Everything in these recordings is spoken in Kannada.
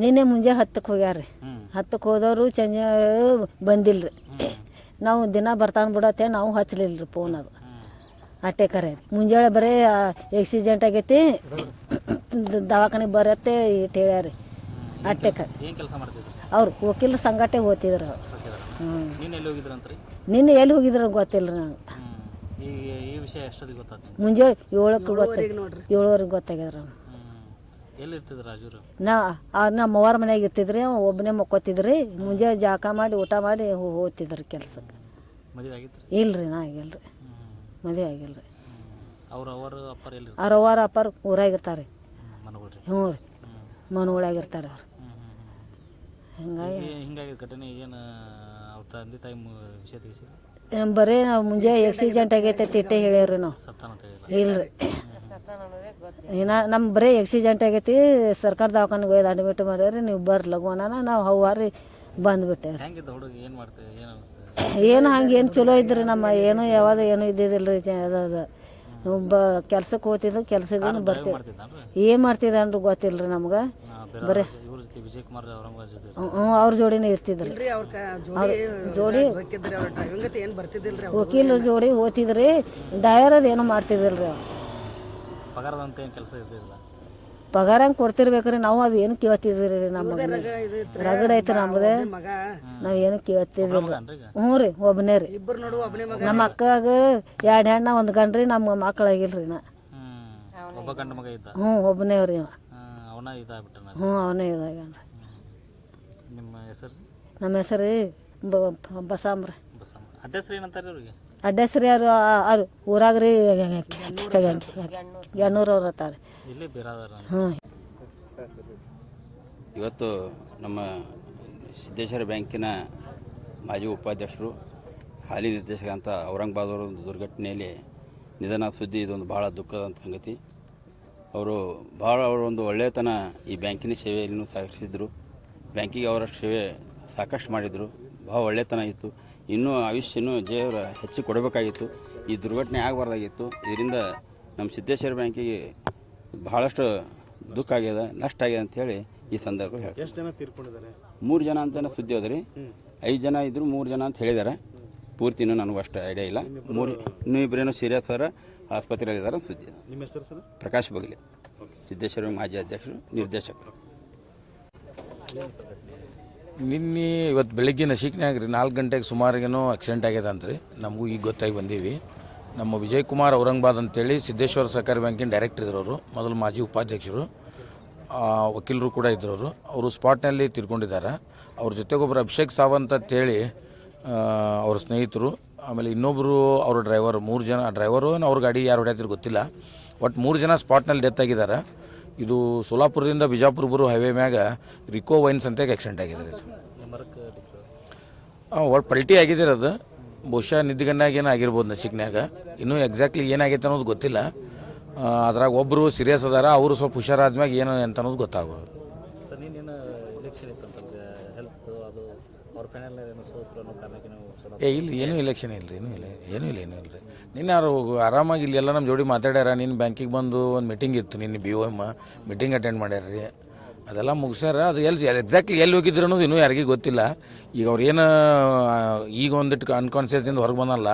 ನಿನ್ನೆ ಮುಂಜೆ 10ಕ್ಕೆ ಹೋಗ್ಯಾರ ರೀ. 10ಕ್ಕೆ ಹೋದವರು ಚಂಜ ಬಂದಿಲ್ಲ ರೀ. ನಾವು ದಿನ ಬರ್ತಾನೆ ಬಿಡತ್ತೆ ನಾವು ಹಚ್ಚಲಿಲ್ಲ ರೀ ಫೋನ್. ಅದು ಅಟ್ಟೆ ಕರೆ ಮುಂಜಾನೆ ಬರೀ ಆಕ್ಸಿಡೆಂಟ್ ಆಗೈತಿ ದವಾಖಾನೆಗೆ ಬರತ್ತೆ ಇಟ್ಟು ಹೇಳ್ಯಾರ. ಅಟ್ಟೆ ಕರೆ ಅವ್ರು ವಕೀಲರ ಸಂಗಟೆ ಹೋಗ್ತಿದ್ರು. ನಿನ್ನೆ ಎಲ್ಲಿ ಹೋಗಿದ್ರು ಗೊತ್ತಿಲ್ಲ ರೀ ನಂಗೆ. ಮುಂಜಾನೆ 7ಕ್ಕೆ ಏಳುವರೆಗೆ ಗೊತ್ತಾಗ್ಯದ್ರ. ನಮ್ಮ ಅವ್ವಾರ ಮನ್ಯಾಗ ಇರ್ತಿದ್ರಿ, ಒಬ್ಬನೇ ಮಕ್ಕೋತಿದ್ರಿ. ಮುಂಜಾನೆ ಜಾಕ ಮಾಡಿ ಊಟ ಮಾಡಿ ಹೋಗ್ತಿದ್ರಿ ಕೆಲ್ಸಕ್ಕೆ. ಇಲ್ರಿ ನಾ ಆಗಿಲ್ರಿ, ಮದುವೆ ಆಗಿಲ್ರಿ. ಅವ್ರ ಅವ್ವಾರ ಅಪ್ಪಾರ ಊರಾಗಿರ್ತಾರೆ. ಹ್ಞೂ ರೀ, ಮನೊಳಗಿರ್ತಾರೆ ಅವ್ರು. ಬರೀ ನಾವು ಮುಂಜಾನೆ ಆಕ್ಸಿಡೆಂಟ್ ಆಗೈತೆ ತಿಟ್ಟೆ ಹೇಳ್ಯಾವ್ರಿ ನಾವು. ಇಲ್ರಿ ನಮ್ಮ ಬರೀ ಆಕ್ಸಿಡೆಂಟ್ ಆಗೈತಿ ಸರ್ಕಾರ ದವಾಖಾನೆಗೆ ಹೋಯ್ದು ಅಡ್ಮಿಟ್ ಮಾಡ್ಯಾರಿ, ನೀವು ಬರ್ರಿ ಲಘುವನ. ನಾವು ಹವ್ವಾರಿ ಬಂದುಬಿಟ್ಟೇವ್ರಿ. ಏನು ಹಂಗೇನು ಚಲೋ ಇದ್ರಿ ನಮ್ಮ. ಏನು ಯಾವಾಗ ಏನು ಇದ್ದಿದ್ದಿಲ್ಲ ರೀ. ಅದು ಕೆಲ್ಸಕ್ಕೆ ಹೋಗ್ತಿದ್ದು ಕೆಲ್ಸಕ್ಕೇನು ಬರ್ತಿದ್ವಿ. ಏನು ಮಾಡ್ತಿದ್ದಾನ್ರಿ ಗೊತ್ತಿಲ್ಲ ರೀ ನಮ್ಗೆ. ಬರೀ ಅವ್ರ ಜೋಡಿನೇ ಇರ್ತಿದ್ರಿ. ಜೋಡಿ ವಕೀಲರ ಜೋಡಿ ಓದ್ತಿದ್ರಿ. ಡ್ರೈವರ್ ಅದು ಏನೋ ಮಾಡ್ತಿದ್ದಿಲ್ಲ ರೀ. ಪಗಾರ ಹಂಗೆ ಕೊಡ್ತಿರ್ಬೇಕ್ರಿ. ನಾವು ಅದು ಏನು ಕೇಳ್ತಿದ್ರಿ ರೀ. ನಮಗೆ ರಗಡ ಐತೆ ನಮ್ಮದೇ, ನಾವು ಏನು ಕೇಳ್ತಿದ್ದಿಲ್ಲ. ಹ್ಞೂ ರೀ, ಒಬ್ಬನೇ ರೀ. ನಮ್ಮ ಅಕ್ಕಾಗ 2 ಹೆಣ್ಣು 1 ಗಂಡ್ರಿ. ನಮ್ಮ ಮಕ್ಕಳಾಗಿಲ್ರಿ ನಾ. ಹ್ಞೂ ಒಬ್ಬನೇ ರೀ. ಹ್ಞೂ ಅವನೇ ಇದಾಗನ್ರಿ. ನಮ್ಮ ಹೆಸರು ರೀ ಬಸಾಮ್ರಿ. ಅಡ್ರೆಸ್ ರೀ ಅವ್ರು ಊರಾಗ ರೀ ಗಣ್ಣೂರವ್ರು ಅತ್ತಾರೆ. ಹ್ಞೂ. ಇವತ್ತು ನಮ್ಮ ಸಿದ್ದೇಶ್ವರ ಬ್ಯಾಂಕಿನ ಮಾಜಿ ಉಪಾಧ್ಯಕ್ಷರು ಹಾಲಿ ನಿರ್ದೇಶಕ ಅಂತ ಔರಂಗಾಬಾದ್ ಅವರ ಒಂದು ದುರ್ಘಟನೆಯಲ್ಲಿ ನಿಧನ ಸುದ್ದಿ. ಇದೊಂದು ಭಾಳ ದುಃಖದಂಥ ಸಂಗತಿ. ಅವರು ಅವರೊಂದು ಒಳ್ಳೆಯತನ ಈ ಬ್ಯಾಂಕಿನ ಸೇವೆಯನ್ನು ಸಾಗಿಸಿದ್ರು. ಬ್ಯಾಂಕಿಗೆ ಅವರಷ್ಟು ಸೇವೆ ಸಾಕಷ್ಟು ಮಾಡಿದರು. ಭಾಳ ಒಳ್ಳೆಯತನ ಇತ್ತು. ಇನ್ನೂ ಆಯುಷ್ಯನೂ ಜೀವರ ಹೆಚ್ಚು ಕೊಡಬೇಕಾಗಿತ್ತು. ಈ ದುರ್ಘಟನೆ ಆಗಬಾರ್ದಾಗಿತ್ತು. ಇದರಿಂದ ನಮ್ಮ ಸಿದ್ದೇಶ್ವರ ಬ್ಯಾಂಕಿಗೆ ಭಾಳಷ್ಟು ದುಃಖ ಆಗ್ಯದ, ನಷ್ಟ ಆಗ್ಯದ ಅಂಥೇಳಿ ಈ ಸಂದರ್ಭ ಹೇಳ್ತಾರೆ. ಎಷ್ಟು ಜನ ತೀರ್ಕೊಂಡಿದ್ದಾರೆ? 3 ಜನ ಅಂತಲೇ ಸುದ್ದಿ ಹೋದ್ರಿ. 5 ಜನ ಇದ್ದರು, 3 ಜನ ಅಂತ ಹೇಳಿದ್ದಾರೆ. ಪೂರ್ತಿ ಇನ್ನೂ ನನಗೂ ಅಷ್ಟು ಐಡಿಯಾ ಇಲ್ಲ. ಇನ್ನೂ ಇಬ್ಬರೇನೋ ಸೀರಿಯಸ್ ಅವರ ಆಸ್ಪತ್ರೆಯಲ್ಲಿದ್ದಾರೆ ಸುದ್ದಿ. ನಿಮ್ಮ ಹೆಸರು ಸರ್? ಪ್ರಕಾಶ್ ಬಗಲಿ, ಸಿದ್ದೇಶ್ವರ ಮಾಜಿ ಅಧ್ಯಕ್ಷರು, ನಿರ್ದೇಶಕರು. ನಿನ್ನೆ ಇವತ್ತು ಬೆಳಗ್ಗೆ ನಶೀಕ್ನಾಗ ರೀ 4 ಗಂಟೆಗೆ ಸುಮಾರಿಗೇನೋ ಆಕ್ಸಿಡೆಂಟ್ ಆಗ್ಯದ ಅಂತ್ರಿ. ನಮಗೂ ಈಗ ಗೊತ್ತಾಗಿ ಬಂದೀವಿ. ನಮ್ಮ ವಿಜಯ್ ಕುಮಾರ್ ಔರಂಗಾಬಾದ್ ಅಂತೇಳಿ ಸಿದ್ದೇಶ್ವರ ಸಹಕಾರಿ ಬ್ಯಾಂಕಿನ ಡೈರೆಕ್ಟರ್ ಇದ್ರು. ಅವರು ಮೊದಲು ಮಾಜಿ ಉಪಾಧ್ಯಕ್ಷರು, ವಕೀಲರು ಕೂಡ ಇದ್ದರು. ಅವರು ಸ್ಪಾಟ್ನಲ್ಲಿ ತೀರ್ಕೊಂಡಿದ್ದಾರೆ. ಅವ್ರ ಜೊತೆಗೊಬ್ಬರು ಅಭಿಷೇಕ್ ಸಾವಂತ್ ಅಂತೇಳಿ ಅವ್ರ ಸ್ನೇಹಿತರು. ಆಮೇಲೆ ಇನ್ನೊಬ್ಬರು ಅವ್ರ ಡ್ರೈವರ್. 3 ಜನ ಡ್ರೈವರು ಅವ್ರ ಗಾಡಿ ಯಾರು ಹೊಡ್ಯಾತಿದ್ರು ಗೊತ್ತಿಲ್ಲ. ಒಟ್ಟು 3 ಜನ ಸ್ಪಾಟ್ನಲ್ಲಿ ಡೆತ್ ಆಗಿದ್ದಾರೆ. ಇದು ಸೋಲಾಪುರದಿಂದ ಬಿಜಾಪುರ ಬರೋ ಹೈವೇ ಮ್ಯಾಗ ರಿಕೋ ವೈನ್ಸ್ ಅಂತ ಆಕ್ಸಿಡೆಂಟ್ ಆಗಿದೆ. ಒಟ್ಟು ಪಲ್ಟಿ ಆಗಿದ್ದೀರ. ಅದು ಬಹುಶಃ ನಿದ್ದಿಗಣ್ಣಾಗ ಏನೋ ಆಗಿರ್ಬೋದು ನಶಿಕ್ನಾಗ. ಇನ್ನೂ ಎಕ್ಸಾಕ್ಟ್ಲಿ ಏನಾಗೈತೆ ಅನ್ನೋದು ಗೊತ್ತಿಲ್ಲ. ಅದ್ರಾಗ ಒಬ್ಬರು ಸೀರಿಯಸ್ ಅದಾರ. ಅವರು ಸ್ವಲ್ಪ ಹುಷಾರಾದ್ಮ್ಯಾಗ ಏನು ಅಂತ ಅನ್ನೋದು ಗೊತ್ತಾಗೋದು. ಇಲ್ಲಿ ಏನೂ ಇಲೆಕ್ಷನ್ ಇಲ್ಲ ರೀ. ಏನೂ ಇಲ್ಲ ರೀ. ನಿನ್ನೆ ಅವರು ಆರಾಮಾಗಿ ಇಲ್ಲಿ ಎಲ್ಲ ನಮ್ಮ ಜೋಡಿ ಮಾತಾಡ್ಯಾರ. ನಿನ್ನ ಬ್ಯಾಂಕಿಗೆ ಬಂದು ಒಂದು ಮೀಟಿಂಗ್ ಇತ್ತು. ನಿನ್ನೆ BOM ಮೀಟಿಂಗ್ ಅಟೆಂಡ್ ಮಾಡ್ಯಾರ ರೀ. ಅದೆಲ್ಲ ಮುಗಿಸ್ಯಾರ. ಅದು ಎಕ್ಸಾಕ್ಟ್ಲಿ ಎಲ್ಲಿ ಹೋಗಿದ್ರು ಅನ್ನೋದು ಇನ್ನೂ ಯಾರಿಗೂ ಗೊತ್ತಿಲ್ಲ. ಈಗ ಅವ್ರು ಏನು ಈಗ ಒಂದಿಟ್ಟು ಅನ್ಕಾನ್ಸಿಯಸ್ದಿಂದ ಹೊರಗೆ ಬಂದಲ್ಲ,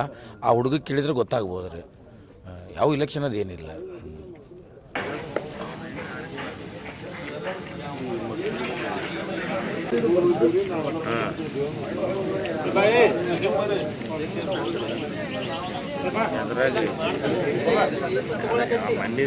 ಆ ಹುಡುಗ ಕೇಳಿದ್ರೆ ಗೊತ್ತಾಗ್ಬೋದು ರೀ. ಯಾವ ಇಲೆಕ್ಷನ್ ಅದು ಏನಿಲ್ಲ. ಮಂಡಿ